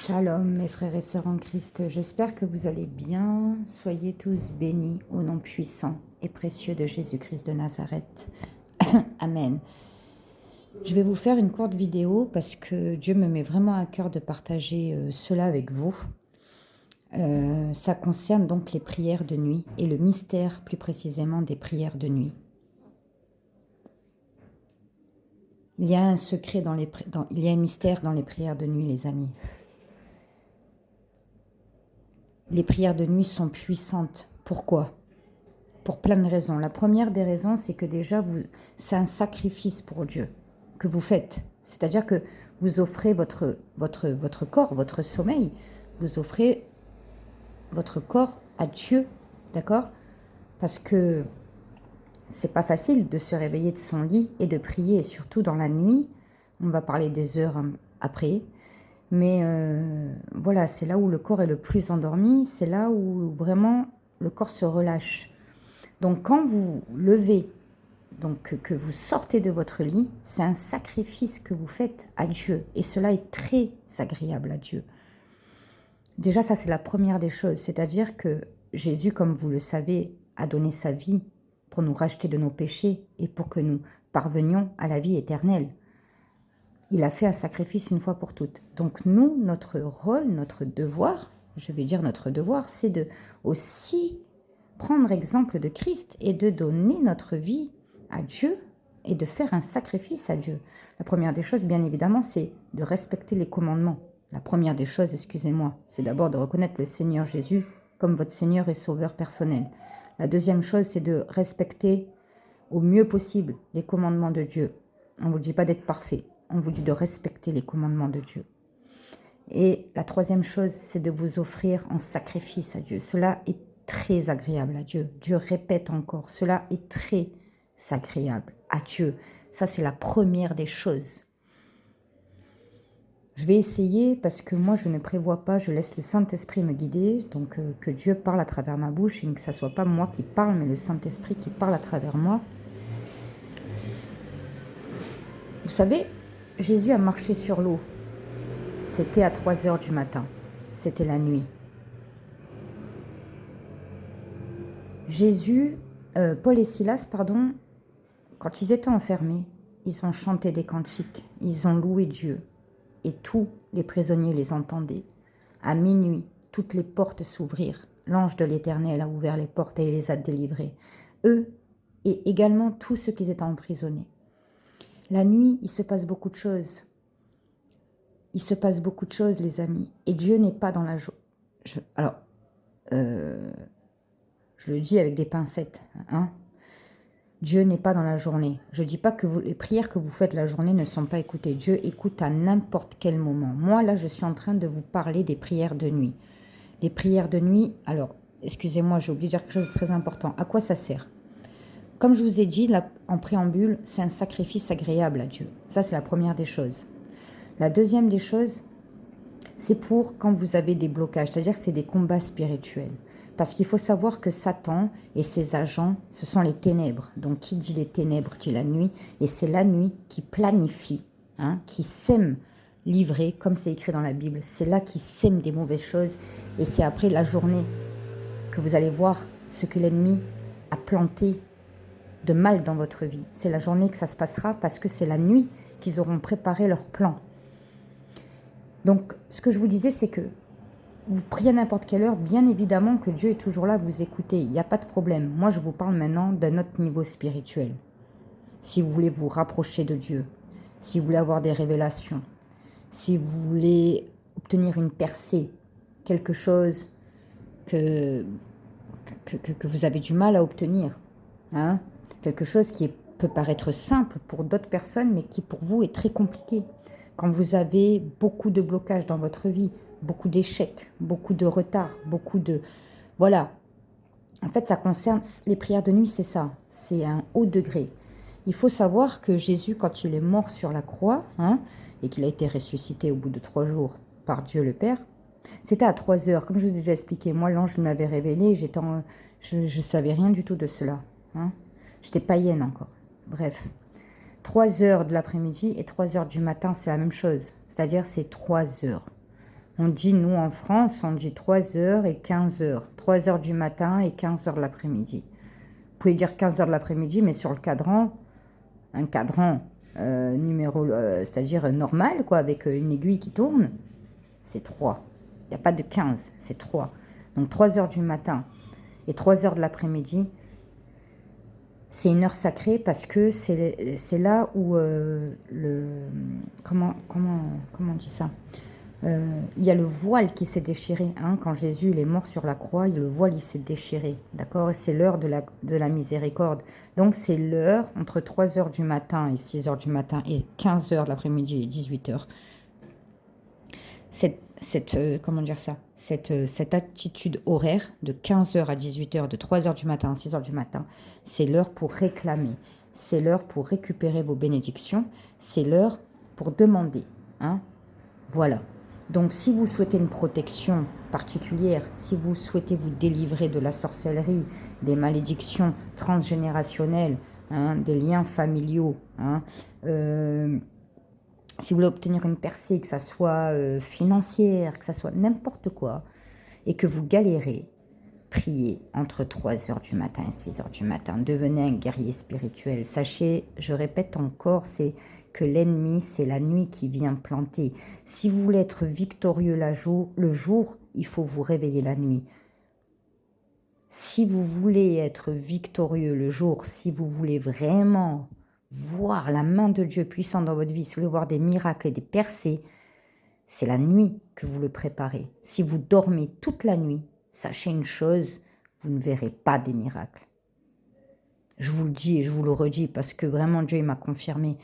Shalom mes frères et sœurs en Christ, j'espère que vous allez bien. Soyez tous bénis au nom puissant et précieux de Jésus-Christ de Nazareth. Amen. Je vais vous faire une courte vidéo parce que Dieu me met vraiment à cœur de partager cela avec vous. Ça concerne donc les prières de nuit et le mystère plus précisément des prières de nuit. Il y a un secret il y a un mystère dans les prières de nuit, les amis. Les prières de nuit sont puissantes. Pourquoi? Pour plein de raisons. La première des raisons, c'est que déjà, c'est un sacrifice pour Dieu que vous faites. C'est-à-dire que vous offrez votre corps, votre sommeil. Vous offrez votre corps à Dieu, d'accord? Parce que c'est pas facile de se réveiller de son lit et de prier, et surtout dans la nuit. On va parler des heures après. Mais voilà, c'est là où le corps est le plus endormi, c'est là où vraiment le corps se relâche. Donc quand vous levez, donc que vous sortez de votre lit, c'est un sacrifice que vous faites à Dieu. Et cela est très agréable à Dieu. Déjà, ça c'est la première des choses, c'est-à-dire que Jésus, comme vous le savez, a donné sa vie pour nous racheter de nos péchés et pour que nous parvenions à la vie éternelle. Il a fait un sacrifice une fois pour toutes. Donc nous, notre rôle, notre devoir, je vais dire notre devoir, c'est de aussi prendre exemple de Christ et de donner notre vie à Dieu et de faire un sacrifice à Dieu. La première des choses, bien évidemment, c'est de respecter les commandements. La première des choses, excusez-moi, c'est d'abord de reconnaître le Seigneur Jésus comme votre Seigneur et Sauveur personnel. La deuxième chose, c'est de respecter au mieux possible les commandements de Dieu. On ne vous dit pas d'être parfait. On vous dit de respecter les commandements de Dieu. Et la troisième chose, c'est de vous offrir en sacrifice à Dieu. Cela est très agréable à Dieu. Dieu répète encore, cela est très agréable à Dieu. Ça, c'est la première des choses. Je vais essayer, parce que moi, je ne prévois pas, je laisse le Saint-Esprit me guider, donc que Dieu parle à travers ma bouche, et que ce ne soit pas moi qui parle, mais le Saint-Esprit qui parle à travers moi. Vous savez, Jésus a marché sur l'eau. C'était à 3 heures du matin. C'était la nuit. Paul et Silas, quand ils étaient enfermés, ils ont chanté des cantiques. Ils ont loué Dieu. Et tous les prisonniers les entendaient. À minuit, toutes les portes s'ouvrirent. L'ange de l'Éternel a ouvert les portes et les a délivrés. Eux et également tous ceux qui étaient emprisonnés. La nuit, il se passe beaucoup de choses. Il se passe beaucoup de choses, les amis. Et Dieu n'est pas dans la journée. Je le dis avec des pincettes. Hein. Dieu n'est pas dans la journée. Je ne dis pas que les prières que vous faites la journée ne sont pas écoutées. Dieu écoute à n'importe quel moment. Moi, là, je suis en train de vous parler des prières de nuit. Les prières de nuit, alors, excusez-moi, j'ai oublié de dire quelque chose de très important. À quoi ça sert ? Comme je vous ai dit, là, en préambule, c'est un sacrifice agréable à Dieu. Ça, c'est la première des choses. La deuxième des choses, c'est pour quand vous avez des blocages, c'est-à-dire que c'est des combats spirituels. Parce qu'il faut savoir que Satan et ses agents, ce sont les ténèbres. Donc, qui dit les ténèbres dit la nuit. Et c'est la nuit qui planifie, qui sème l'ivraie, comme c'est écrit dans la Bible. C'est là qui sème des mauvaises choses. Et c'est après la journée que vous allez voir ce que l'ennemi a planté de mal dans votre vie. C'est la journée que ça se passera parce que c'est la nuit qu'ils auront préparé leur plan. Donc, ce que je vous disais, c'est que vous priez à n'importe quelle heure, bien évidemment que Dieu est toujours là, vous écoutez, il n'y a pas de problème. Moi, je vous parle maintenant d'un autre niveau spirituel. Si vous voulez vous rapprocher de Dieu, si vous voulez avoir des révélations, si vous voulez obtenir une percée, quelque chose que vous avez du mal à obtenir, quelque chose qui peut paraître simple pour d'autres personnes, mais qui pour vous est très compliqué. Quand vous avez beaucoup de blocages dans votre vie, beaucoup d'échecs, beaucoup de retards, beaucoup de... Voilà. En fait, ça concerne... Les prières de nuit, c'est ça. C'est un haut degré. Il faut savoir que Jésus, quand il est mort sur la croix, et qu'il a été ressuscité au bout de 3 jours par Dieu le Père, c'était à 3 heures. Comme je vous ai déjà expliqué, moi, l'ange me l'avait révélé, je ne savais rien du tout de cela. J'étais païenne encore. Bref. 3 heures de l'après-midi et 3 heures du matin, c'est la même chose. C'est-à-dire, c'est 3 heures. On dit, nous en France, on dit 3 heures et 15 heures. 3 heures du matin et 15 heures de l'après-midi. Vous pouvez dire 15 heures de l'après-midi, mais sur le cadran, un cadran c'est-à-dire normal, quoi, avec une aiguille qui tourne, c'est 3. Il n'y a pas de 15, c'est 3. Donc 3 heures du matin et 3 heures de l'après-midi, c'est une heure sacrée parce que c'est là où comment on dit ça, il y a le voile qui s'est déchiré. Hein, quand Jésus il est mort sur la croix, le voile il s'est déchiré. D'accord. C'est l'heure de la miséricorde. Donc c'est l'heure entre 3 heures du matin et 6 heures du matin et 15 heures de l'après-midi et 18 heures. Comment dire ça, cette attitude horaire de 15 heures à 18 heures, de 3 heures du matin à 6 heures du matin, c'est l'heure pour réclamer, c'est l'heure pour récupérer vos bénédictions, c'est l'heure pour demander. Hein. Voilà. Donc si vous souhaitez une protection particulière, si vous souhaitez vous délivrer de la sorcellerie, des malédictions transgénérationnelles, hein, des liens familiaux, hein, si vous voulez obtenir une percée, que ça soit financière, que ça soit n'importe quoi, et que vous galérez, priez entre 3 heures du matin et 6 heures du matin. Devenez un guerrier spirituel. Sachez, je répète encore, c'est que l'ennemi, c'est la nuit qui vient planter. Si vous voulez être victorieux le jour, il faut vous réveiller la nuit. Si vous voulez être victorieux le jour, si vous voulez vraiment voir la main de Dieu puissante dans votre vie, si vous voulez voir des miracles et des percées, c'est la nuit que vous le préparez. Si vous dormez toute la nuit, sachez une chose, vous ne verrez pas des miracles. Je vous le dis et je vous le redis parce que vraiment Dieu m'a confirmé.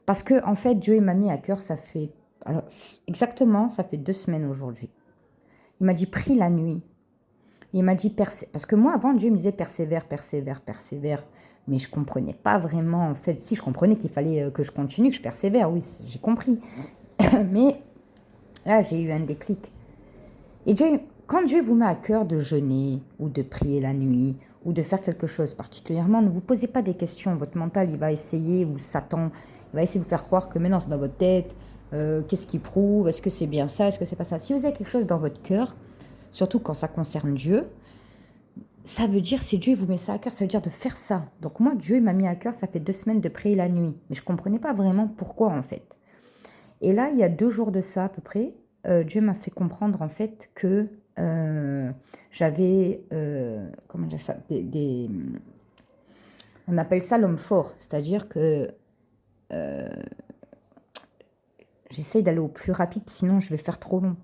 Parce que en fait Dieu m'a mis à cœur, ça fait 2 semaines aujourd'hui. Il m'a dit prie la nuit. Il m'a dit parce que moi avant Dieu me disait persévère, persévère, persévère. Mais je ne comprenais pas vraiment, en fait. Si, je comprenais qu'il fallait que je continue, que je persévère, oui, j'ai compris. Mais là, j'ai eu un déclic. Et quand Dieu vous met à cœur de jeûner, ou de prier la nuit, ou de faire quelque chose particulièrement, ne vous posez pas des questions. Votre mental, il va essayer, ou Satan, il va essayer de vous faire croire que maintenant, c'est dans votre tête. Qu'est-ce qu'il prouve? Est-ce que c'est bien ça? Est-ce que c'est pas ça? Si vous avez quelque chose dans votre cœur, surtout quand ça concerne Dieu, ça veut dire, si Dieu vous met ça à cœur, ça veut dire de faire ça. Donc moi, Dieu m'a mis à cœur, ça fait 2 semaines de prier la nuit. Mais je ne comprenais pas vraiment pourquoi, en fait. Et là, il y a 2 jours de ça, à peu près, Dieu m'a fait comprendre, en fait, que j'avais, comment dire ça, on appelle ça l'homme fort. C'est-à-dire que j'essaye d'aller au plus rapide, sinon je vais faire trop long.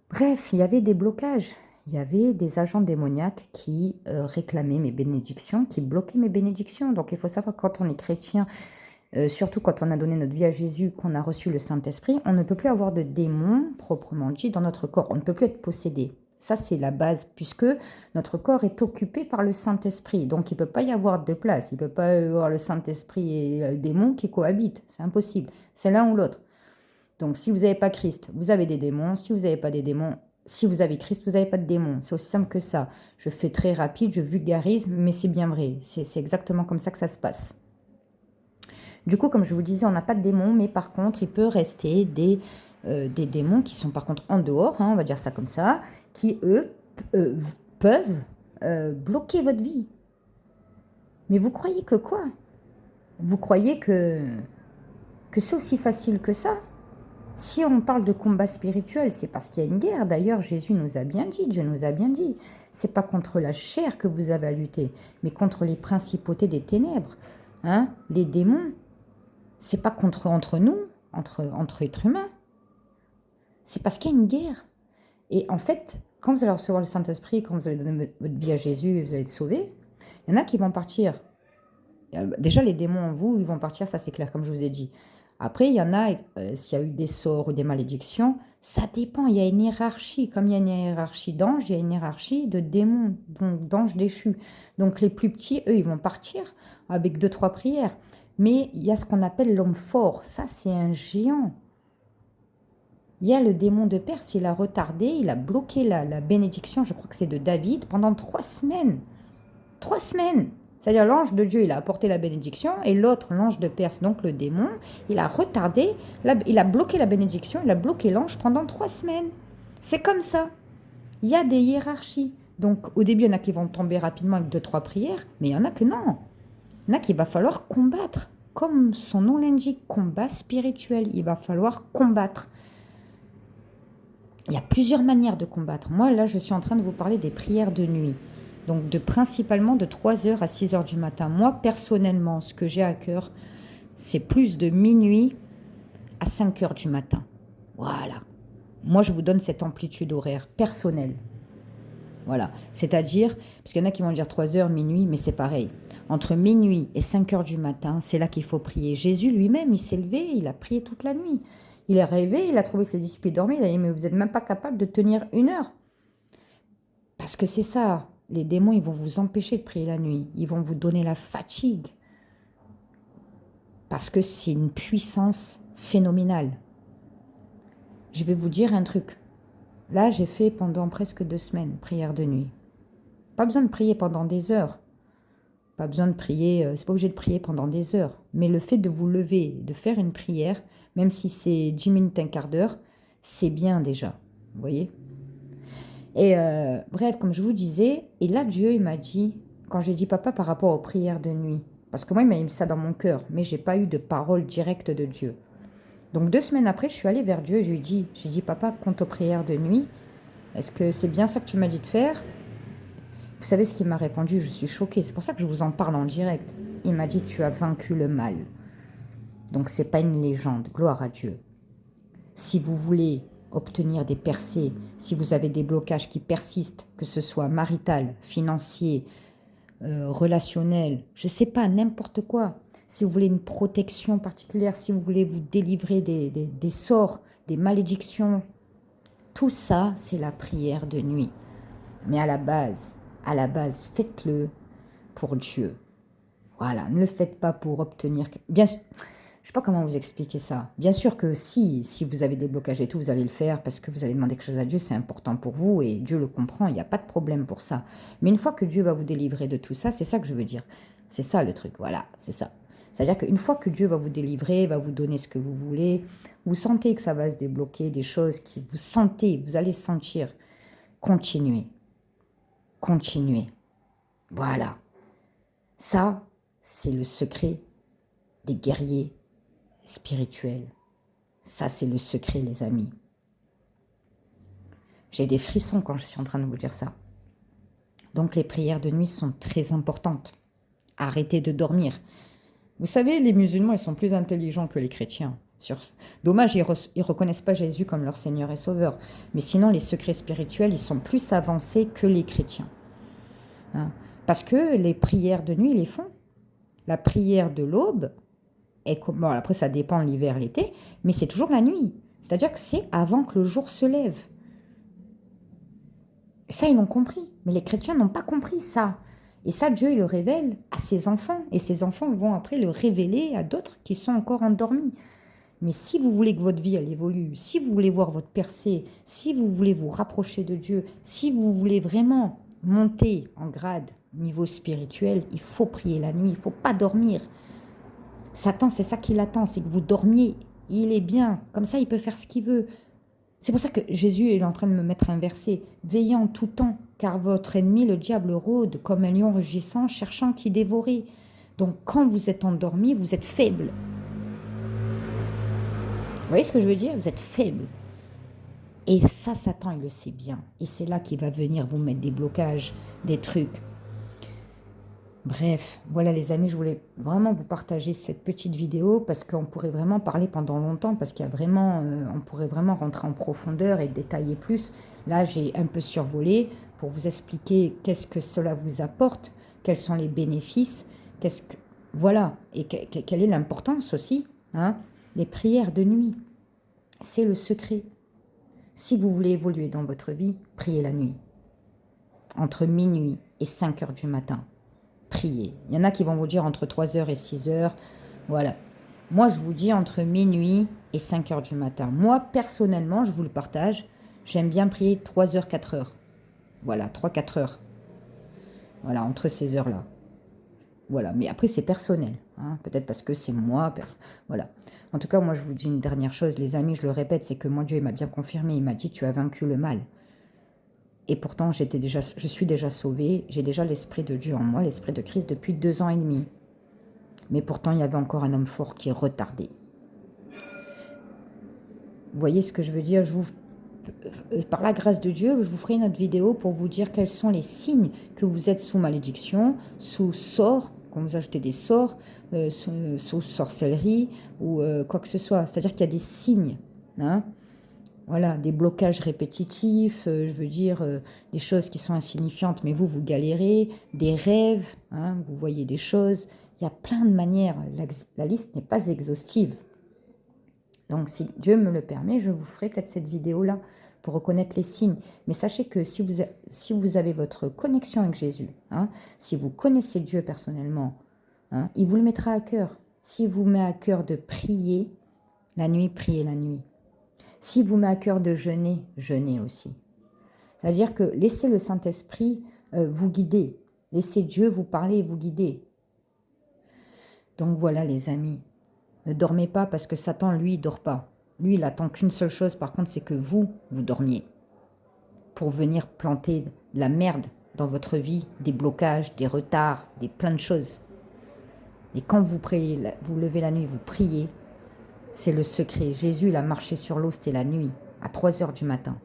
Bref, il y avait des blocages. Il y avait des agents démoniaques qui réclamaient mes bénédictions, qui bloquaient mes bénédictions. Donc il faut savoir que quand on est chrétien, surtout quand on a donné notre vie à Jésus, qu'on a reçu le Saint-Esprit, on ne peut plus avoir de démons, proprement dit, dans notre corps. On ne peut plus être possédé. Ça, c'est la base, puisque notre corps est occupé par le Saint-Esprit. Donc il ne peut pas y avoir de place. Il ne peut pas y avoir le Saint-Esprit et le démon qui cohabitent. C'est impossible. C'est l'un ou l'autre. Donc si vous n'avez pas Christ, vous avez des démons. Si vous n'avez pas des démons, si vous avez Christ, vous n'avez pas de démons. C'est aussi simple que ça. Je fais très rapide, je vulgarise, mais c'est bien vrai. C'est exactement comme ça que ça se passe. Du coup, comme je vous disais, on n'a pas de démons, mais par contre, il peut rester des démons qui sont par contre en dehors, hein, on va dire ça comme ça, qui, eux, peuvent bloquer votre vie. Mais vous croyez que quoi? Vous croyez que c'est aussi facile que ça? Si on parle de combat spirituel, c'est parce qu'il y a une guerre. D'ailleurs, Jésus nous a bien dit, Dieu nous a bien dit. C'est pas contre la chair que vous avez à lutter, mais contre les principautés des ténèbres. Hein? Les démons, c'est pas entre nous, entre êtres humains. C'est parce qu'il y a une guerre. Et en fait, quand vous allez recevoir le Saint-Esprit, quand vous allez donner votre vie à Jésus, vous allez être sauvés, il y en a qui vont partir. Déjà, les démons en vous, ils vont partir, ça c'est clair, comme je vous ai dit. Après, il y en a, s'il y a eu des sorts ou des malédictions, ça dépend, il y a une hiérarchie. Comme il y a une hiérarchie d'anges, il y a une hiérarchie de démons, donc d'anges déchus. Donc les plus petits, eux, ils vont partir avec 2-3 prières. Mais il y a ce qu'on appelle l'homme fort, ça c'est un géant. Il y a le démon de Perse, il a retardé, il a bloqué la bénédiction, je crois que c'est de David, pendant 3 semaines. 3 semaines. C'est-à-dire l'ange de Dieu, il a apporté la bénédiction et l'autre, l'ange de Perse, donc le démon, il a retardé, il a bloqué la bénédiction, il a bloqué l'ange pendant 3 semaines. C'est comme ça. Il y a des hiérarchies. Donc au début, il y en a qui vont tomber rapidement avec 2-3 prières, mais il y en a que non. Il y en a qu'il va falloir combattre. Comme son nom l'indique, combat spirituel, il va falloir combattre. Il y a plusieurs manières de combattre. Moi, là, je suis en train de vous parler des prières de nuit. Donc, principalement de 3 heures à 6 heures du matin. Moi, personnellement, ce que j'ai à cœur, c'est plus de minuit à 5 heures du matin. Voilà. Moi, je vous donne cette amplitude horaire personnelle. Voilà. C'est-à-dire, parce qu'il y en a qui vont dire 3 heures, minuit, mais c'est pareil. Entre minuit et 5 heures du matin, c'est là qu'il faut prier. Jésus lui-même, il s'est levé, il a prié toute la nuit. Il est rêvé, il a trouvé ses disciples dormir, il a dit, mais vous n'êtes même pas capable de tenir 1 heure. Parce que c'est ça, les démons, ils vont vous empêcher de prier la nuit. Ils vont vous donner la fatigue. Parce que c'est une puissance phénoménale. Je vais vous dire un truc. Là, j'ai fait pendant presque 2 semaines, prière de nuit. Pas besoin de prier pendant des heures. Pas besoin de prier, c'est pas obligé de prier pendant des heures. Mais le fait de vous lever, de faire une prière, même si c'est 10 minutes, un quart d'heure, c'est bien déjà. Vous voyez ? Et bref, comme je vous disais, et là Dieu il m'a dit, quand j'ai dit papa par rapport aux prières de nuit, parce que moi il m'a mis ça dans mon cœur, mais j'ai pas eu de parole directe de Dieu. Donc 2 semaines après, je suis allée vers Dieu et j'ai dit papa, quant aux prières de nuit, est-ce que c'est bien ça que tu m'as dit de faire ? Vous savez ce qu'il m'a répondu, je suis choquée, c'est pour ça que je vous en parle en direct. Il m'a dit tu as vaincu le mal. Donc c'est pas une légende, gloire à Dieu. Si vous voulez obtenir des percées, si vous avez des blocages qui persistent, que ce soit marital, financier, relationnel, je ne sais pas, n'importe quoi. Si vous voulez une protection particulière, si vous voulez vous délivrer des sorts, des malédictions, tout ça, c'est la prière de nuit. Mais à la base, faites-le pour Dieu. Voilà, ne le faites pas pour obtenir... Bien sûr, je ne sais pas comment vous expliquer ça. Bien sûr que si vous avez des blocages et tout, vous allez le faire parce que vous allez demander quelque chose à Dieu, c'est important pour vous et Dieu le comprend, il n'y a pas de problème pour ça. Mais une fois que Dieu va vous délivrer de tout ça, c'est ça que je veux dire. C'est ça le truc, voilà, c'est ça. C'est-à-dire qu'une fois que Dieu va vous délivrer, va vous donner ce que vous voulez, vous sentez que ça va se débloquer, des choses qui vous sentez, vous allez sentir, continuez. Continuez. Voilà. Ça, c'est le secret des guerriers spirituels. Ça, c'est le secret, les amis. J'ai des frissons quand je suis en train de vous dire ça. Donc, les prières de nuit sont très importantes. Arrêtez de dormir. Vous savez, les musulmans, ils sont plus intelligents que les chrétiens. Dommage, ils ne reconnaissent pas Jésus comme leur Seigneur et Sauveur. Mais sinon, les secrets spirituels, ils sont plus avancés que les chrétiens. Hein? Parce que les prières de nuit, ils les font. La prière de l'aube, bon, après ça dépend l'hiver, l'été, mais c'est toujours la nuit. C'est-à-dire que c'est avant que le jour se lève. Ça, ils l'ont compris. Mais les chrétiens n'ont pas compris ça. Et ça, Dieu, il le révèle à ses enfants. Et ses enfants vont après le révéler à d'autres qui sont encore endormis. Mais si vous voulez que votre vie, elle évolue, si vous voulez voir votre percée, si vous voulez vous rapprocher de Dieu, si vous voulez vraiment monter en grade, niveau spirituel, il faut prier la nuit, il ne faut pas dormir. Satan, c'est ça qu'il attend, c'est que vous dormiez. Il est bien, comme ça il peut faire ce qu'il veut. C'est pour ça que Jésus est en train de me mettre un verset. Veillez en tout temps, car votre ennemi, le diable, rôde comme un lion rugissant, cherchant qui dévorer. Donc quand vous êtes endormi, vous êtes faible. Vous voyez ce que je veux dire? Vous êtes faible. Et ça, Satan, il le sait bien. Et c'est là qu'il va venir vous mettre des blocages, des trucs. Bref, voilà les amis, je voulais vraiment vous partager cette petite vidéo parce qu'on pourrait vraiment parler pendant longtemps, parce qu'il y a vraiment, on pourrait vraiment rentrer en profondeur et détailler plus. Là, j'ai un peu survolé pour vous expliquer qu'est-ce que cela vous apporte, quels sont les bénéfices, voilà, et quelle est l'importance aussi. Hein, les prières de nuit, c'est le secret. Si vous voulez évoluer dans votre vie, priez la nuit. Entre minuit et 5 heures du matin. Priez. Il y en a qui vont vous dire entre 3 heures et 6 heures. Voilà. Moi, je vous dis entre minuit et 5 heures du matin. Moi, personnellement, je vous le partage, j'aime bien prier 3 heures, 4 heures. Voilà, 3-4 heures. Voilà, entre ces heures-là. Voilà, mais après c'est personnel, hein. Peut-être parce que c'est moi, voilà. En tout cas, moi je vous dis une dernière chose, les amis, je le répète, c'est que moi Dieu m'a bien confirmé, il m'a dit tu as vaincu le mal. Et pourtant je suis déjà sauvée, j'ai déjà l'esprit de Dieu en moi, l'esprit de Christ depuis 2 ans et demi. Mais pourtant il y avait encore un homme fort qui est retardé. Vous voyez ce que je veux dire? Par la grâce de Dieu, je vous ferai une autre vidéo pour vous dire quels sont les signes que vous êtes sous malédiction, sous sort, quand vous ajoutez des sorts, sous sorcellerie ou quoi que ce soit. C'est-à-dire qu'il y a des signes, hein. Voilà, des blocages répétitifs, je veux dire, des choses qui sont insignifiantes, mais vous galérez, des rêves, hein, vous voyez des choses. Il y a plein de manières. La liste n'est pas exhaustive. Donc, si Dieu me le permet, je vous ferai peut-être cette vidéo-là pour reconnaître les signes. Mais sachez que si vous avez votre connexion avec Jésus, hein, si vous connaissez Dieu personnellement, hein, il vous le mettra à cœur. S'il vous met à cœur de prier la nuit, priez la nuit. S'il vous met à cœur de jeûner, jeûnez aussi. C'est-à-dire que laissez le Saint-Esprit vous guider. Laissez Dieu vous parler et vous guider. Donc voilà les amis. Ne dormez pas parce que Satan, lui, il dort pas. Lui, il attend qu'une seule chose, par contre, c'est que vous dormiez. Pour venir planter de la merde dans votre vie, des blocages, des retards, plein de choses. Et quand vous priez, vous levez la nuit, vous priez, c'est le secret. Jésus, il a marché sur l'eau, c'était la nuit, à 3 heures du matin.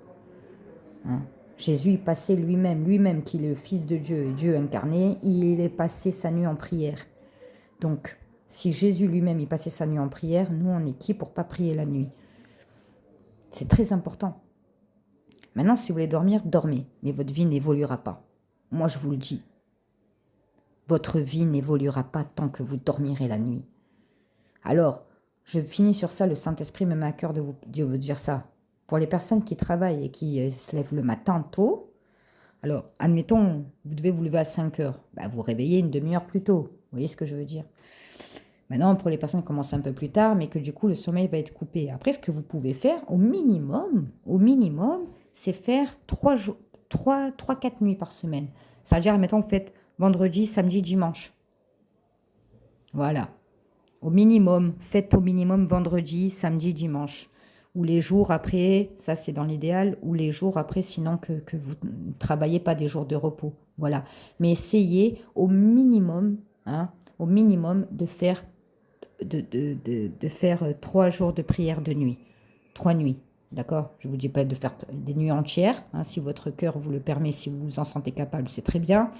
Hein? Jésus, il passait lui-même qui est le Fils de Dieu, Dieu incarné, il est passé sa nuit en prière. Donc, si Jésus lui-même, il passait sa nuit en prière, nous, on est qui pour pas prier la nuit? C'est très important. Maintenant, si vous voulez dormir, dormez. Mais votre vie n'évoluera pas. Moi, je vous le dis. Votre vie n'évoluera pas tant que vous dormirez la nuit. Alors, je finis sur ça. Le Saint-Esprit me met à cœur de vous dire ça. Pour les personnes qui travaillent et qui se lèvent le matin tôt, alors, admettons, vous devez vous lever à 5 heures. Vous réveillez une demi-heure plus tôt. Vous voyez ce que je veux dire? Maintenant, pour les personnes qui commencent un peu plus tard, mais que du coup, le sommeil va être coupé. Après, ce que vous pouvez faire, au minimum, c'est faire 3-4 nuits par semaine. C'est-à-dire, admettons, vous faites vendredi, samedi, dimanche. Voilà. Faites au minimum vendredi, samedi, dimanche. Ou les jours après, ça c'est dans l'idéal, ou les jours après, sinon que vous ne travaillez pas des jours de repos. Voilà. Mais essayez au minimum de faire de faire 3 jours de prière de nuit. 3 nuits, d'accord? Je ne vous dis pas de faire des nuits entières, hein, si votre cœur vous le permet, si vous vous en sentez capable, c'est très bien.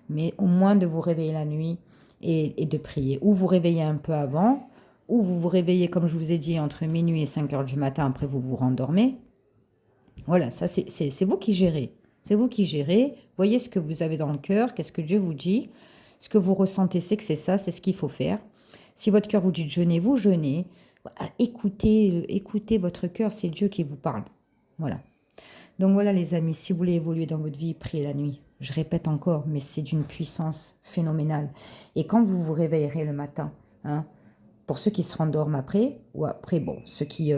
Mais au moins de vous réveiller la nuit et de prier. Ou vous réveillez un peu avant, ou vous vous réveillez, comme je vous ai dit, entre minuit et 5 heures du matin, après vous vous rendormez. Voilà, ça c'est vous qui gérez. C'est vous qui gérez. Voyez ce que vous avez dans le cœur, qu'est-ce que Dieu vous dit. Ce que vous ressentez, c'est que c'est ça, c'est ce qu'il faut faire. Si votre cœur vous dit de jeûner, vous jeûnez. Écoutez votre cœur, c'est Dieu qui vous parle. Voilà. Donc voilà les amis, si vous voulez évoluer dans votre vie, priez la nuit. Je répète encore, mais c'est d'une puissance phénoménale. Et quand vous vous réveillerez le matin, hein, pour ceux qui se rendorment après, ou après, bon, ceux qui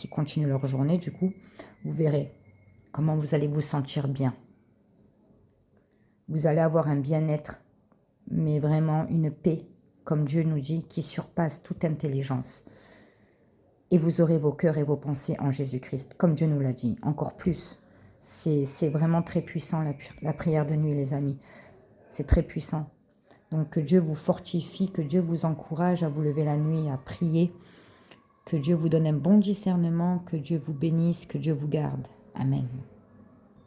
continuent leur journée, du coup, vous verrez comment vous allez vous sentir bien. Vous allez avoir un bien-être, mais vraiment une paix, comme Dieu nous dit, qui surpasse toute intelligence. Et vous aurez vos cœurs et vos pensées en Jésus-Christ, comme Dieu nous l'a dit, encore plus. C'est vraiment très puissant, la prière de nuit, les amis. C'est très puissant. Donc, que Dieu vous fortifie, que Dieu vous encourage à vous lever la nuit, à prier. Que Dieu vous donne un bon discernement, que Dieu vous bénisse, que Dieu vous garde. Amen.